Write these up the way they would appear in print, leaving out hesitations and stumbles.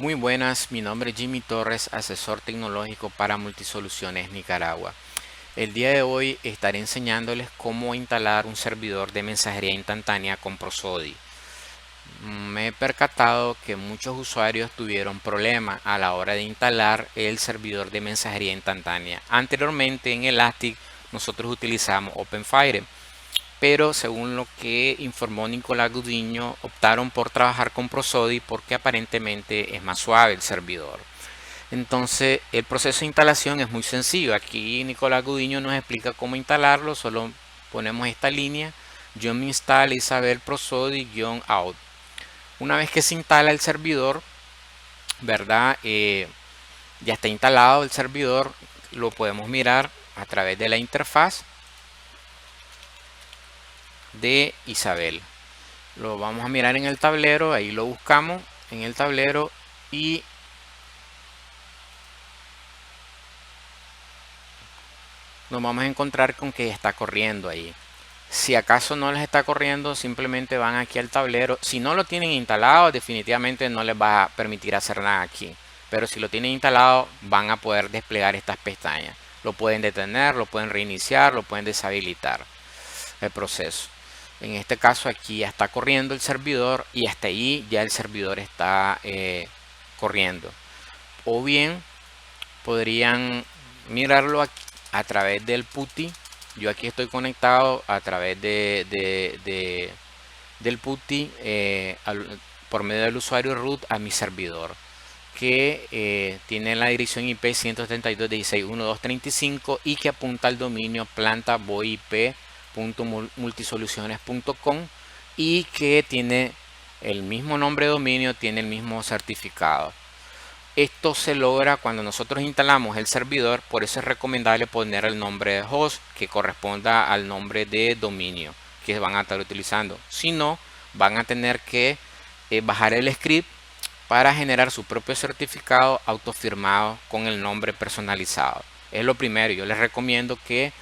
Muy buenas, mi nombre es Jimmy Torres, asesor tecnológico para Multisoluciones Nicaragua. El día de hoy estaré enseñándoles cómo instalar un servidor de mensajería instantánea con Prosody. Me he percatado que muchos usuarios tuvieron problemas a la hora de instalar el servidor de mensajería instantánea. Anteriormente en Elastic nosotros utilizamos OpenFire, pero según lo que informó Nicolás Gudiño, optaron por trabajar con Prosody porque aparentemente es más suave el servidor. Entonces, el proceso de instalación es muy sencillo. Aquí Nicolás Gudiño nos explica cómo instalarlo. Solo ponemos esta línea: yo me instalo Isabel Prosody-out. Una vez que se instala el servidor, ¿verdad? Ya está instalado el servidor. Lo podemos mirar a través de la interfaz de Isabel. Lo vamos a mirar en el tablero, ahí lo buscamos en el tablero y nos vamos a encontrar con que está corriendo ahí. Si acaso no les está corriendo, simplemente van aquí al tablero. Si no lo tienen instalado, definitivamente no les va a permitir hacer nada aquí. Pero si lo tienen instalado, van a poder desplegar estas pestañas. Lo pueden detener, lo pueden reiniciar, lo pueden deshabilitar el proceso. En este caso aquí ya está corriendo el servidor y hasta ahí ya el servidor está corriendo. O bien podrían mirarlo a través del PuTTY. Yo aquí estoy conectado a través del PuTTY por medio del usuario root a mi servidor, que tiene la dirección IP 172.16.1.2.35 y que apunta al dominio planta.voip.multisoluciones.com y que tiene el mismo nombre de dominio, tiene el mismo certificado. Esto se logra cuando nosotros instalamos el servidor, por eso es recomendable poner el nombre de host que corresponda al nombre de dominio que van a estar utilizando. Si no, van a tener que bajar el script para generar su propio certificado autofirmado con el nombre personalizado. Es lo primero. Yo les recomiendo que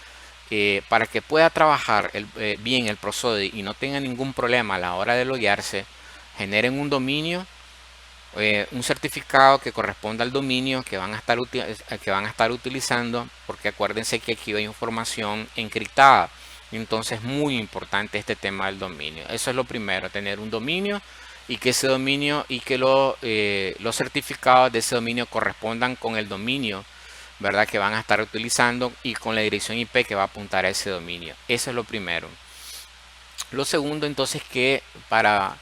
para que pueda trabajar bien el Prosody y no tenga ningún problema a la hora de loguearse, generen un dominio, un certificado que corresponda al dominio que van a estar utilizando, porque acuérdense que aquí hay información encriptada. Entonces es muy importante este tema del dominio. Eso es lo primero: tener un dominio y que ese dominio y que los certificados de ese dominio correspondan con el dominio, ¿verdad?, que van a estar utilizando y con la dirección IP que va a apuntar a ese dominio. Eso es lo primero. Lo segundo, entonces, que para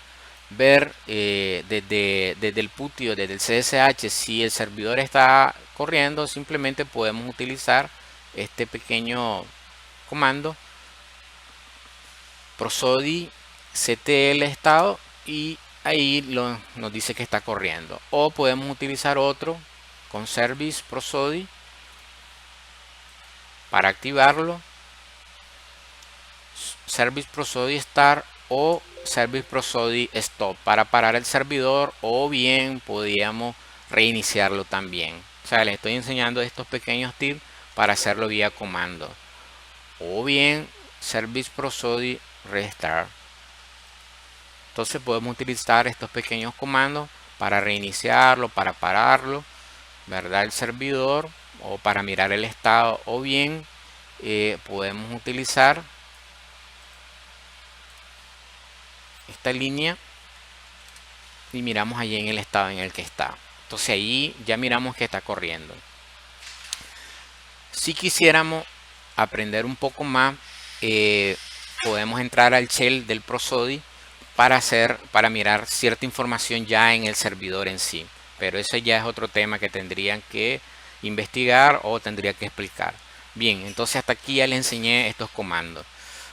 ver desde el PuTTY o desde el CSH si el servidor está corriendo, simplemente podemos utilizar este pequeño comando: prosody ctl estado, y ahí nos dice que está corriendo. O podemos utilizar otro con service prosody para activarlo, service prosody start o service prosody stop para parar el servidor, o bien podríamos reiniciarlo también. O sea, les estoy enseñando estos pequeños tips para hacerlo vía comando. O bien service prosody restart. Entonces podemos utilizar estos pequeños comandos para reiniciarlo, para pararlo, ¿verdad?, el servidor, o para mirar el estado, o bien podemos utilizar esta línea y miramos allí en el estado en el que está. Entonces ahí ya miramos que está corriendo. Si quisiéramos aprender un poco más, podemos entrar al shell del Prosody para mirar cierta información ya en el servidor en sí. Pero ese ya es otro tema que tendrían que investigar o tendría que explicar. Bien, entonces hasta aquí ya les enseñé estos comandos,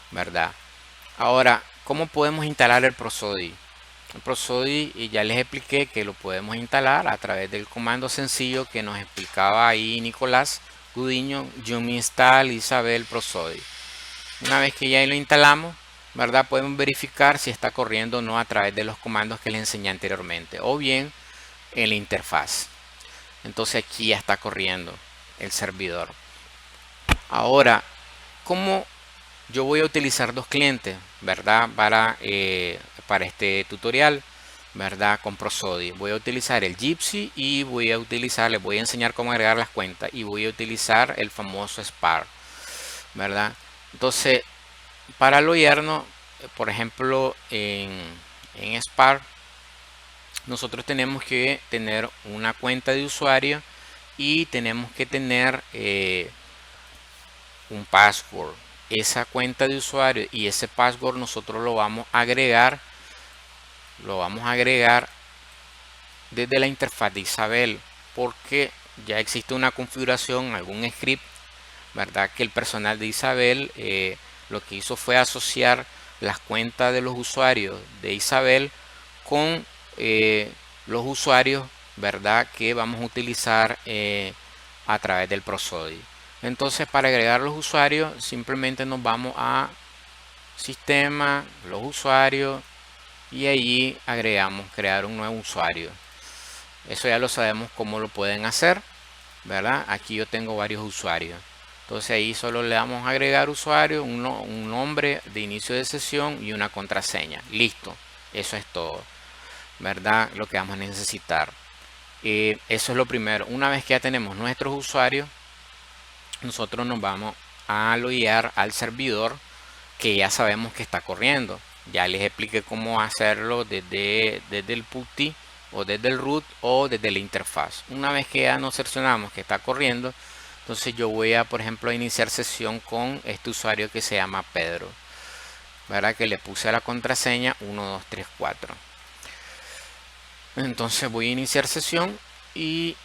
¿verdad? Ahora, ¿cómo podemos instalar el Prosody? El Prosody, y ya les expliqué que lo podemos instalar a través del comando sencillo que nos explicaba ahí Nicolás Gudiño: yo me install Isabel Prosody. Una vez que ya lo instalamos, ¿verdad?, podemos verificar si está corriendo o no a través de los comandos que les enseñé anteriormente, o bien en la interfaz. Entonces aquí ya está corriendo el servidor. Ahora, ¿cómo yo voy a utilizar dos clientes, ¿verdad?, para este tutorial? ¿verdad? Con Prosody. Voy a utilizar el Gypsy y les voy a enseñar cómo agregar las cuentas y voy a utilizar el famoso Spark, ¿verdad? Entonces, para lo yerno, por ejemplo, en Spark, nosotros tenemos que tener una cuenta de usuario y tenemos que tener un password. Esa cuenta de usuario y ese password nosotros lo vamos a agregar desde la interfaz de Isabel, porque ya existe una configuración, algún script, ¿verdad? Que el personal de Isabel lo que hizo fue asociar las cuentas de los usuarios de Isabel con los usuarios, ¿verdad? Que vamos a utilizar a través del Prosody. Entonces, para agregar los usuarios, simplemente nos vamos a sistema, los usuarios, y allí agregamos crear un nuevo usuario. Eso ya lo sabemos cómo lo pueden hacer, ¿verdad? Aquí yo tengo varios usuarios. Entonces ahí solo le damos a agregar usuario, un nombre de inicio de sesión y una contraseña. Listo. Eso es todo, ¿verdad? Lo que vamos a necesitar. Eso es lo primero. Una vez que ya tenemos nuestros usuarios, nosotros nos vamos a loguear al servidor que ya sabemos que está corriendo. Ya les expliqué cómo hacerlo desde el PuTTY o desde el root o desde la interfaz. Una vez que ya nos cercioramos que está corriendo, entonces yo voy a, por ejemplo, a iniciar sesión con este usuario que se llama Pedro, ¿verdad? Que le puse a la contraseña 1234. Entonces voy a iniciar sesión y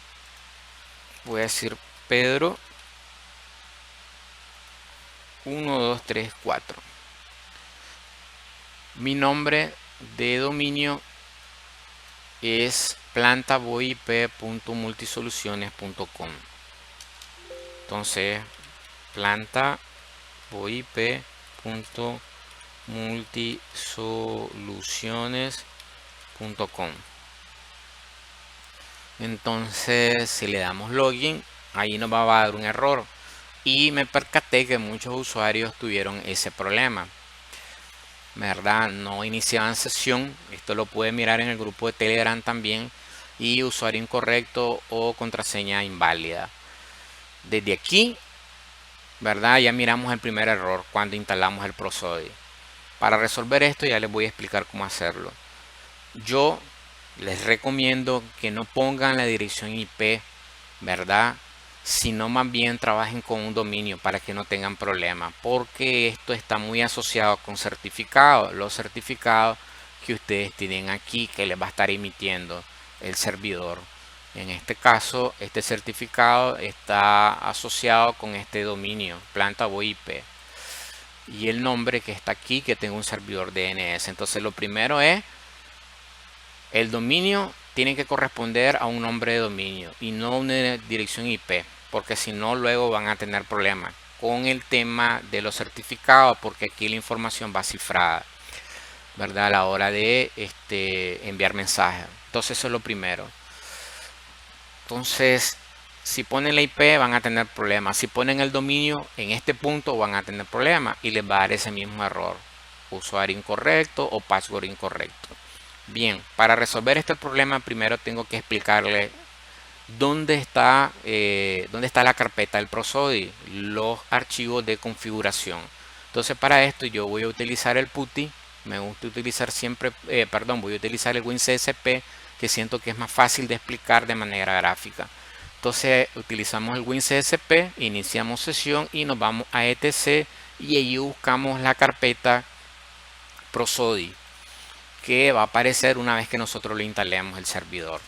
voy a decir Pedro 1234. Mi nombre de dominio es plantavoip.multisoluciones.com. Entonces, plantavoip.multisoluciones.com. Entonces, si le damos login, ahí nos va a dar un error. Y me percaté que muchos usuarios tuvieron ese problema, ¿verdad? No iniciaban sesión. Esto lo puede mirar en el grupo de Telegram también. Y usuario incorrecto o contraseña inválida. Desde aquí, ¿verdad? Ya miramos el primer error cuando instalamos el Prosody. Para resolver esto ya les voy a explicar cómo hacerlo. Yo les recomiendo que no pongan la dirección IP, ¿verdad? Sino más bien trabajen con un dominio para que no tengan problemas, porque esto está muy asociado con certificados, los certificados que ustedes tienen aquí que les va a estar emitiendo el servidor. En este caso, este certificado está asociado con este dominio, planta VoIP, y el nombre que está aquí, que tengo un servidor DNS. Entonces, lo primero es el dominio tiene que corresponder a un nombre de dominio y no una dirección IP, porque si no luego van a tener problemas con el tema de los certificados, porque aquí la información va cifrada, ¿verdad? A la hora de enviar mensajes. Entonces eso es lo primero. Entonces, si ponen la IP van a tener problemas. Si ponen el dominio en este punto van a tener problemas y les va a dar ese mismo error. Usuario incorrecto o password incorrecto. Bien, para resolver este problema primero tengo que explicarle dónde está la carpeta del Prosody, los archivos de configuración. Entonces para esto yo voy a utilizar el PuTTY, me gusta utilizar siempre, voy a utilizar el WinCSP, que siento que es más fácil de explicar de manera gráfica. Entonces utilizamos el WinCSP, iniciamos sesión y nos vamos a etc y allí buscamos la carpeta Prosody, que va a aparecer una vez que nosotros le instalemos el servidor.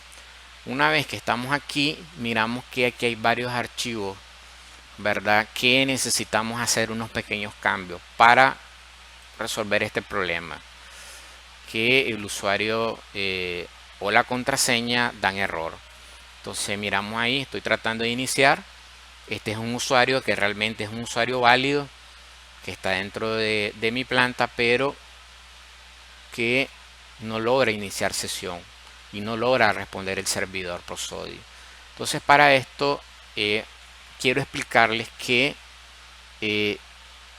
Una vez que estamos aquí, miramos que aquí hay varios archivos, ¿verdad? Que necesitamos hacer unos pequeños cambios para resolver este problema. Que el usuario o la contraseña dan error. Entonces miramos ahí, estoy tratando de iniciar. Este es un usuario que realmente es un usuario válido, que está dentro de mi planta, pero que no logra iniciar sesión y no logra responder el servidor Prosody. Entonces para esto quiero explicarles que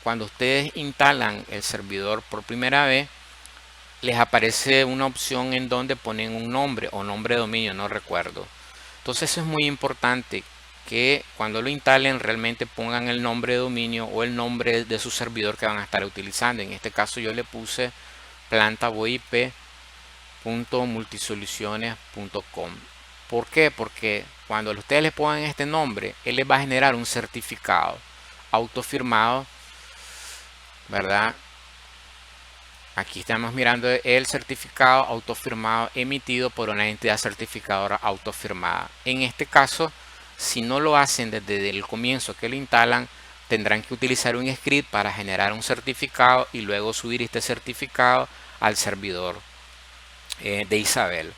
cuando ustedes instalan el servidor por primera vez, les aparece una opción en donde ponen un nombre o nombre de dominio, no recuerdo. Entonces eso es muy importante, que cuando lo instalen realmente pongan el nombre de dominio o el nombre de su servidor que van a estar utilizando. En este caso yo le puse plantavoip.multisoluciones.com. ¿Por qué? Porque cuando ustedes le pongan este nombre, él les va a generar un certificado autofirmado, ¿verdad? Aquí estamos mirando el certificado autofirmado emitido por una entidad certificadora autofirmada. En este caso, si no lo hacen desde el comienzo que lo instalan, tendrán que utilizar un script para generar un certificado y luego subir este certificado al servidor de Isabel,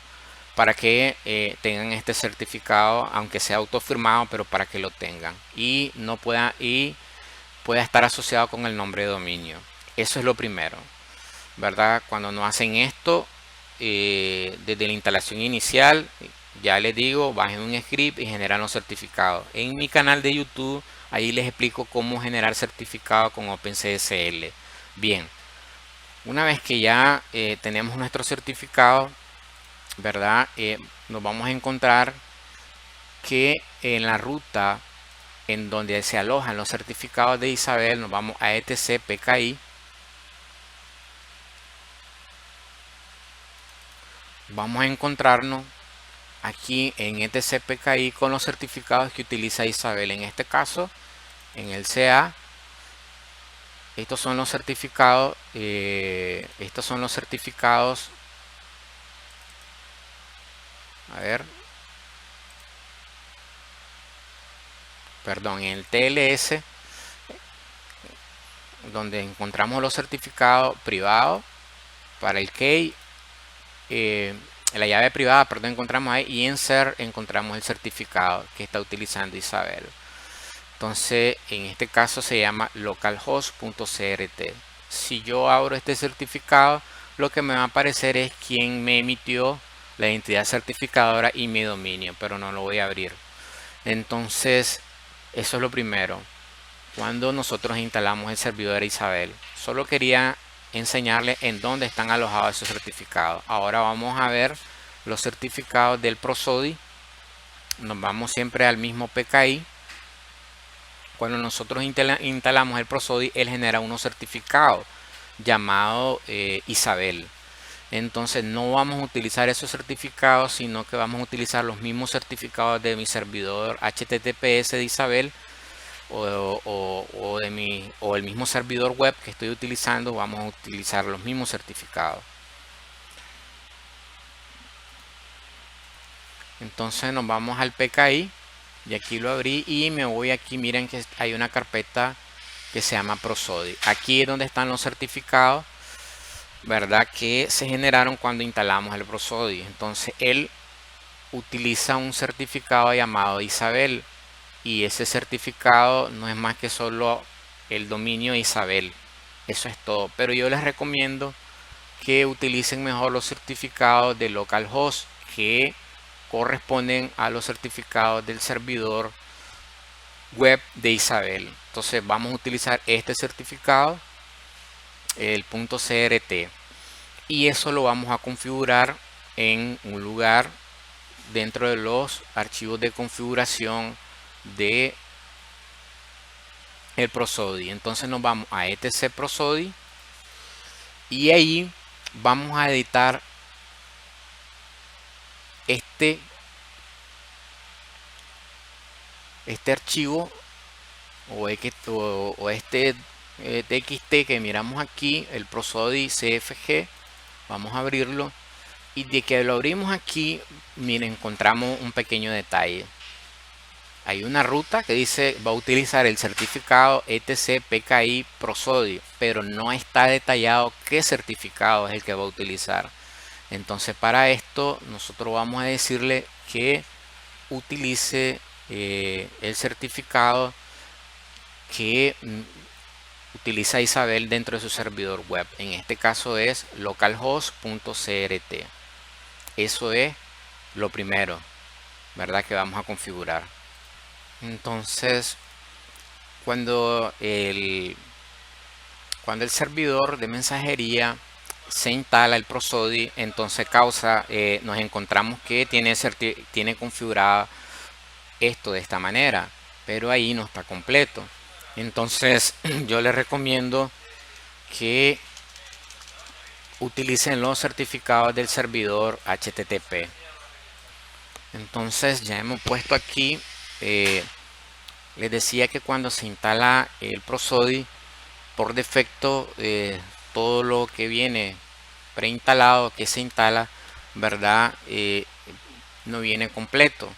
para que tengan este certificado, aunque sea autofirmado, pero para que lo tengan y no pueda pueda estar asociado con el nombre de dominio. Eso es lo primero, ¿verdad? Cuando no hacen esto desde la instalación inicial, ya les digo, bajen un script y generan los certificados. En mi canal de YouTube, ahí les explico cómo generar certificado con OpenCSL. Bien, una vez que ya tenemos nuestro certificado, ¿verdad? Nos vamos a encontrar que en la ruta en donde se alojan los certificados de Isabel, nos vamos a etc PKI. Vamos a encontrarnos aquí en etc PKI con los certificados que utiliza Isabel. En este caso, en el CA, estos son los certificados. A ver, perdón, en el TLS, donde encontramos los certificados privados para el key, la llave privada, perdón, encontramos ahí, y en ser encontramos el certificado que está utilizando Isabel. Entonces, en este caso se llama localhost.crt. Si yo abro este certificado, lo que me va a aparecer es quién me emitió la entidad certificadora y mi dominio, pero no lo voy a abrir. Entonces, eso es lo primero. Cuando nosotros instalamos el servidor de Isabel, solo quería enseñarles en dónde están alojados esos certificados. Ahora vamos a ver los certificados del Prosodi. Nos vamos siempre al mismo PKI. Cuando nosotros instalamos el Prosodi, él genera unos certificados llamado Isabel. Entonces no vamos a utilizar esos certificados, sino que vamos a utilizar los mismos certificados de mi servidor HTTPS de Isabel o el mismo servidor web que estoy utilizando. Vamos a utilizar los mismos certificados. Entonces nos vamos al PKI y aquí lo abrí y me voy aquí. Miren que hay una carpeta que se llama Prosodi. Aquí es donde están los certificados, ¿verdad? Que se generaron cuando instalamos el Prosodi. Entonces él utiliza un certificado llamado Isabel y ese certificado no es más que solo el dominio Isabel. Eso es todo. Pero yo les recomiendo que utilicen mejor los certificados de localhost, que corresponden a los certificados del servidor web de Isabel. Entonces vamos a utilizar este certificado, el .crt, y eso lo vamos a configurar en un lugar dentro de los archivos de configuración de el Prosodi. Entonces nos vamos a etc Prosodi y ahí vamos a editar este archivo o este txt que miramos aquí, el Prosodi CFG. Vamos a abrirlo y de que lo abrimos aquí, miren, encontramos un pequeño detalle. Hay una ruta que dice va a utilizar el certificado etc PKI Prosodi, pero no está detallado qué certificado es el que va a utilizar. Entonces para esto nosotros vamos a decirle que utilice el certificado que utiliza Isabel dentro de su servidor web. En este caso es localhost.crt. Eso es lo primero, ¿verdad? Que vamos a configurar. Entonces, cuando el servidor de mensajería se instala el Prosody, entonces nos encontramos que tiene configurada esto de esta manera, pero ahí no está completo. Entonces yo les recomiendo que utilicen los certificados del servidor HTTP. Entonces ya hemos puesto aquí, les decía que cuando se instala el Prosody, por defecto todo lo que viene preinstalado, que se instala, ¿verdad? No viene completo.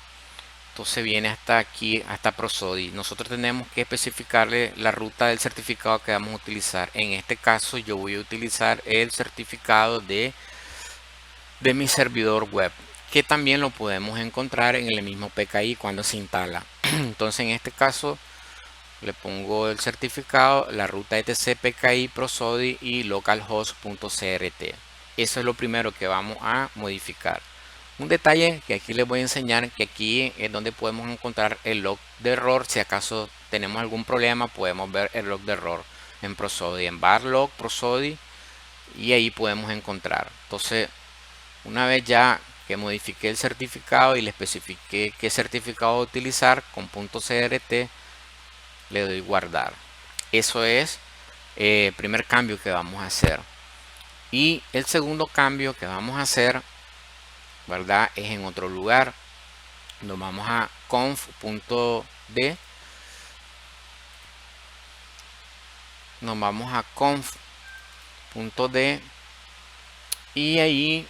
Entonces viene hasta aquí, hasta Prosody. Nosotros tenemos que especificarle la ruta del certificado que vamos a utilizar. En este caso yo voy a utilizar el certificado de mi servidor web, que también lo podemos encontrar en el mismo PKI cuando se instala. Entonces en este caso le pongo el certificado, la ruta etc PKI Prosody y localhost.crt. Eso es lo primero que vamos a modificar. Un detalle que aquí les voy a enseñar, que aquí es donde podemos encontrar el log de error. Si acaso tenemos algún problema, podemos ver el log de error en Prosody, en var log Prosody, y ahí podemos encontrar. Entonces, una vez ya que modifiqué el certificado y le especifiqué qué certificado utilizar con .crt, le doy guardar. Eso es el primer cambio que vamos a hacer. Y el segundo cambio que vamos a hacer, ¿verdad?, es en otro lugar. Nos vamos a conf.d, nos vamos a conf.d y ahí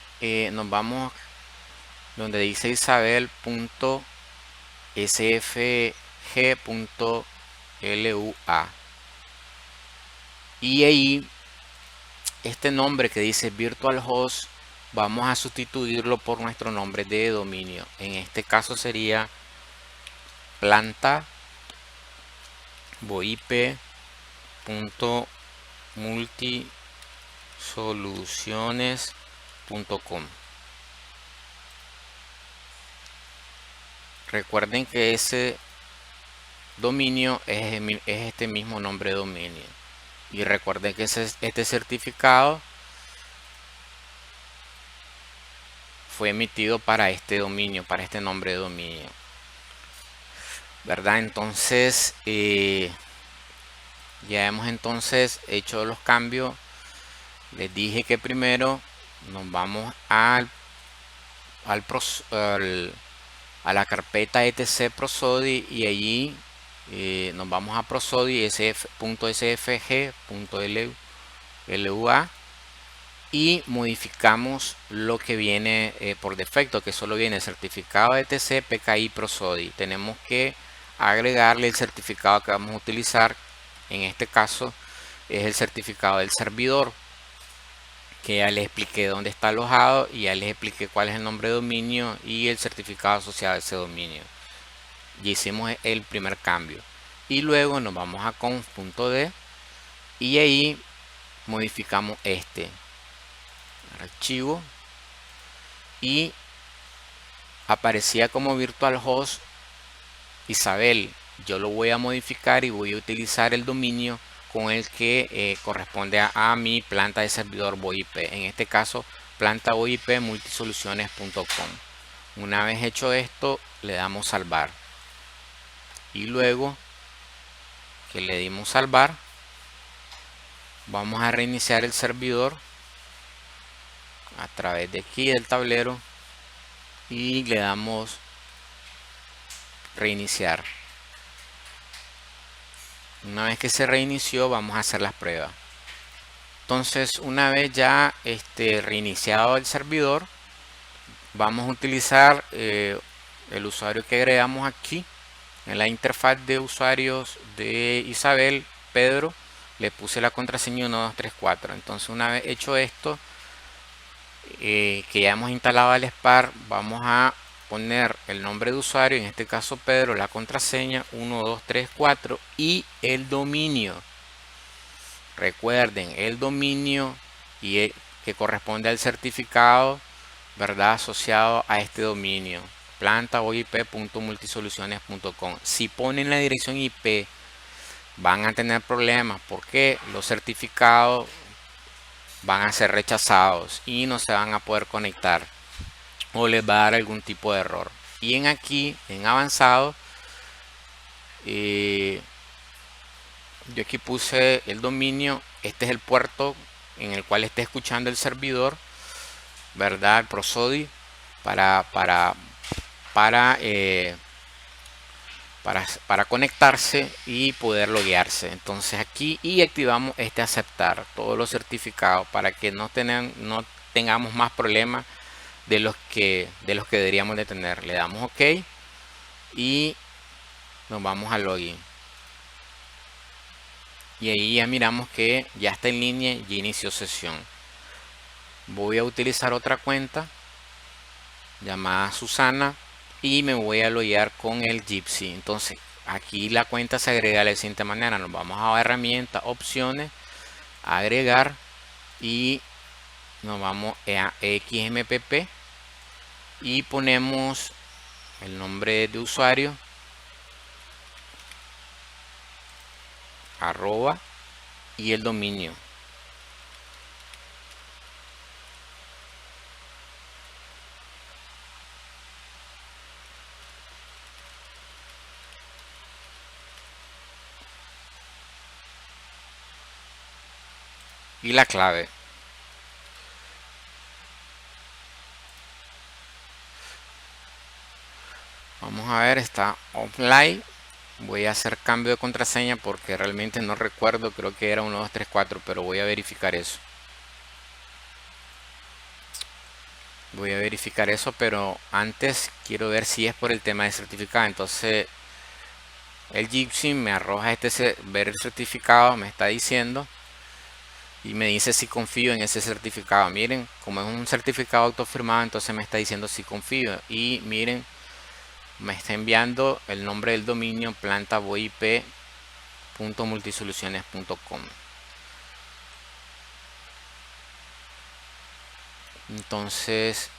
nos vamos donde dice isabel.sfg.lua, y ahí este nombre que dice virtual host vamos a sustituirlo por nuestro nombre de dominio. En este caso sería planta voip.multisoluciones.com. Recuerden que ese dominio es este mismo nombre de dominio. Y recuerden que este certificado fue emitido para este dominio, para este nombre de dominio, ¿verdad? Entonces ya hemos entonces hecho los cambios. Les dije que primero nos vamos a la carpeta etc prosody, y allí nos vamos a prosody .sfg.lua y modificamos lo que viene por defecto, que solo viene el certificado etc PKI Prosody. Tenemos que agregarle el certificado que vamos a utilizar. En este caso es el certificado del servidor, que ya les expliqué dónde está alojado y ya les expliqué cuál es el nombre de dominio y el certificado asociado a ese dominio. Y hicimos el primer cambio. Y luego nos vamos a conf.d y ahí modificamos este archivo y aparecía como virtual host Isabel. Yo lo voy a modificar y voy a utilizar el dominio con el que corresponde a mi planta de servidor VoIP. En este caso, planta VoIP multisoluciones.com. Una vez hecho esto, le damos salvar. Y luego que le dimos salvar, vamos a reiniciar el servidor a través de aquí del tablero y le damos reiniciar. Una vez que se reinició, vamos a hacer las pruebas. Entonces, una vez ya reiniciado el servidor, vamos a utilizar el usuario que agregamos aquí en la interfaz de usuarios de Isabel, Pedro. Le puse la contraseña 1234. Entonces, una vez hecho esto, que ya hemos instalado el SPAR, vamos a poner el nombre de usuario, en este caso Pedro, la contraseña 1234 y el dominio. Recuerden, el dominio y que corresponde al certificado, ¿verdad?, asociado a este dominio, planta voip.multisoluciones.com. Si ponen la dirección IP van a tener problemas porque los certificados van a ser rechazados y no se van a poder conectar o les va a dar algún tipo de error. Y en aquí, en avanzado, eh, yo aquí puse el dominio. Este es el puerto en el cual esté escuchando el servidor, ¿verdad? El prosody para, para, para, eh, para conectarse y poder loguearse. Entonces aquí y activamos este aceptar todos los certificados para que no tengamos más problemas de los que deberíamos de tener. Le damos OK y nos vamos a login. Y ahí ya miramos que ya está en línea y inició sesión. Voy a utilizar otra cuenta llamada Susana y me voy a loguear con el Gypsy. Entonces aquí la cuenta se agrega de la siguiente manera. Nos vamos a herramientas, opciones, agregar y nos vamos a XMPP y ponemos el nombre de usuario, arroba y el dominio. Y la clave. Vamos a ver, está offline. Voy a hacer cambio de contraseña porque realmente no recuerdo, creo que era 1234, pero voy a verificar eso. Voy a verificar eso, pero antes quiero ver si es por el tema de certificado. Entonces el Gypsy me arroja ver el certificado, me está diciendo y me dice si confío en ese certificado. Miren, como es un certificado autofirmado, entonces me está diciendo si confío. Y miren, me está enviando el nombre del dominio plantavoip.multisoluciones.com. Entonces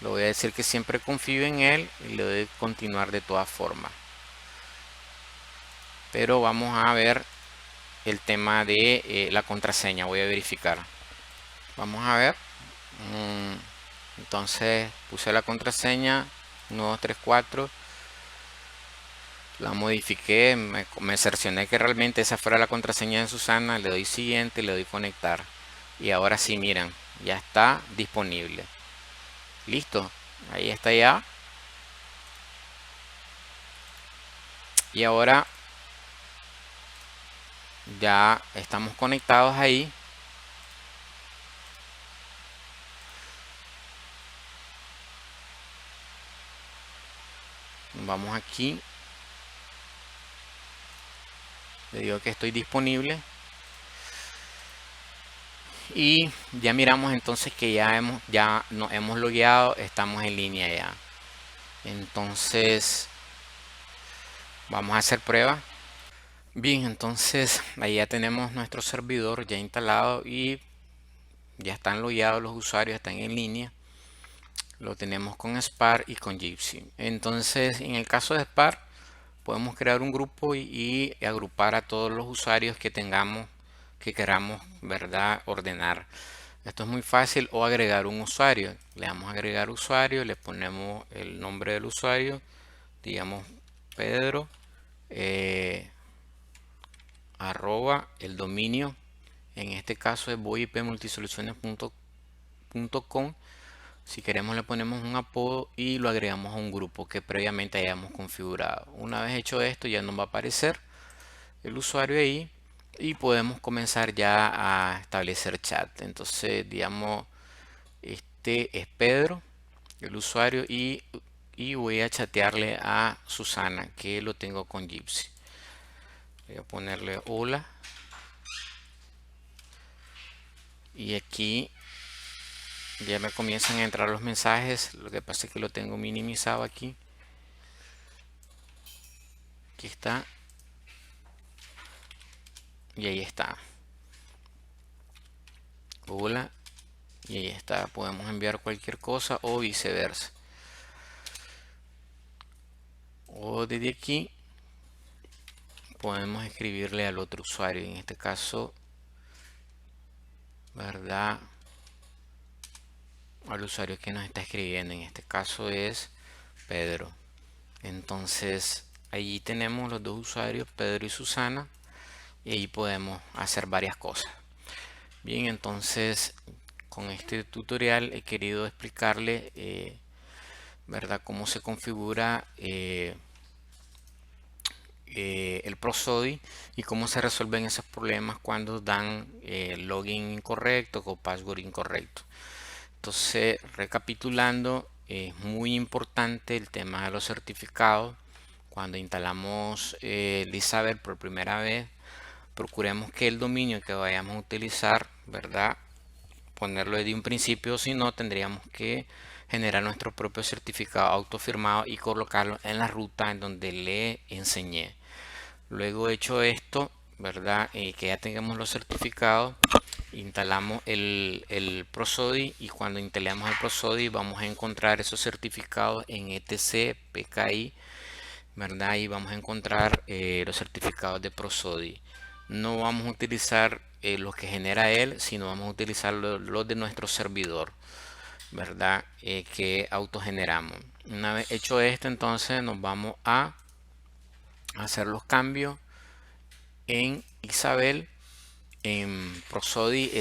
le voy a decir que siempre confío en él y le doy a continuar de todas formas. Pero vamos a ver el tema de la contraseña. Voy a verificar. Vamos a ver. Entonces puse la contraseña 1234. La modifiqué. Me cercioné que realmente esa fuera la contraseña de Susana. Le doy siguiente y le doy conectar. Y ahora sí, miren, ya está disponible. Listo. Ahí está ya. Y ahora ya estamos conectados ahí. Vamos aquí. Le digo que estoy disponible. Y ya miramos entonces que ya nos hemos logueado, estamos en línea ya. Entonces vamos a hacer prueba. Bien, entonces ahí ya tenemos nuestro servidor ya instalado y ya están logueados los usuarios, están en línea. Lo tenemos con Spark y con Gypsy. Entonces en el caso de Spark podemos crear un grupo y agrupar a todos los usuarios que tengamos, que queramos, ¿verdad? Ordenar. Esto es muy fácil, o agregar un usuario. Le damos a agregar usuario, le ponemos el nombre del usuario, digamos Pedro, arroba el dominio. En este caso es voipmultisoluciones.com. Si queremos le ponemos un apodo y lo agregamos a un grupo que previamente hayamos configurado. Una vez hecho esto ya nos va a aparecer el usuario ahí y podemos comenzar ya a establecer chat. Entonces digamos, este es Pedro, el usuario, y voy a chatearle a Susana, que lo tengo con Gypsy. Voy a ponerle hola. Y aquí ya me comienzan a entrar los mensajes. Lo que pasa es que lo tengo minimizado aquí. Aquí está. Y ahí está. Hola. Y ahí está. Podemos enviar cualquier cosa o viceversa. O desde aquí podemos escribirle al otro usuario. En este caso ¿verdad? Al usuario que nos está escribiendo. En este caso es Pedro. Entonces allí tenemos los dos usuarios, Pedro y Susana, y ahí podemos hacer varias cosas. Bien, entonces con este tutorial he querido explicarle, ¿verdad?, cómo se configura el Prosody y cómo se resuelven esos problemas cuando dan login incorrecto o password incorrecto. Entonces, recapitulando, es muy importante el tema de los certificados. Cuando instalamos el Isabel por primera vez, procuremos que el dominio que vayamos a utilizar, ¿verdad?, ponerlo desde un principio, si no tendríamos que generar nuestro propio certificado autofirmado y colocarlo en la ruta en donde le enseñé. Luego hecho esto, ¿verdad?, que ya tengamos los certificados, instalamos el Prosody, y cuando instalemos el Prosody vamos a encontrar esos certificados en etc PKI, ¿verdad? Y vamos a encontrar los certificados de Prosody. No vamos a utilizar los que genera él, sino vamos a utilizar los de nuestro servidor, ¿verdad? Que autogeneramos. Una vez hecho esto, entonces nos vamos a hacer los cambios en Isabel, en Prosody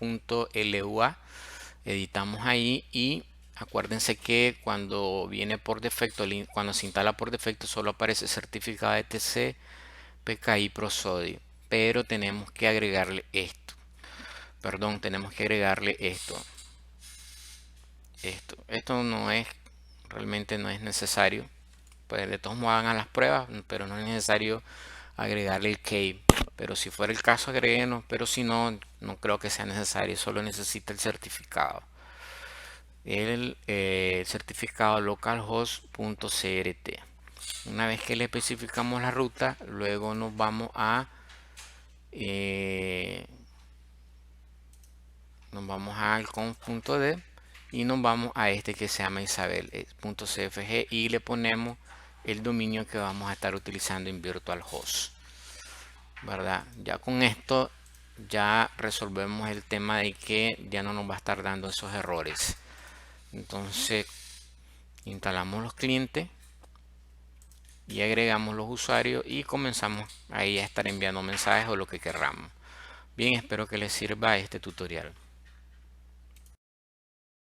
sfg.lua. Editamos ahí y acuérdense que cuando viene por defecto, cuando se instala por defecto, solo aparece certificado etc PKI Prosody, pero tenemos que agregarle esto. Perdón, tenemos que agregarle esto no es, realmente no es necesario. Pues de todos modos hagan las pruebas, pero no es necesario agregarle el key. Pero si fuera el caso, agréguenos, pero si no, no creo que sea necesario, solo necesita el certificado. El certificado localhost.crt. Una vez que le especificamos la ruta, luego nos vamos a al conf.d y nos vamos a este que se llama isabel.cfg y le ponemos el dominio que vamos a estar utilizando en virtual host, ¿verdad? Ya con esto ya resolvemos el tema de que ya no nos va a estar dando esos errores. Entonces instalamos los clientes y agregamos los usuarios y comenzamos ahí a estar enviando mensajes o lo que querramos. Bien, espero que les sirva este tutorial.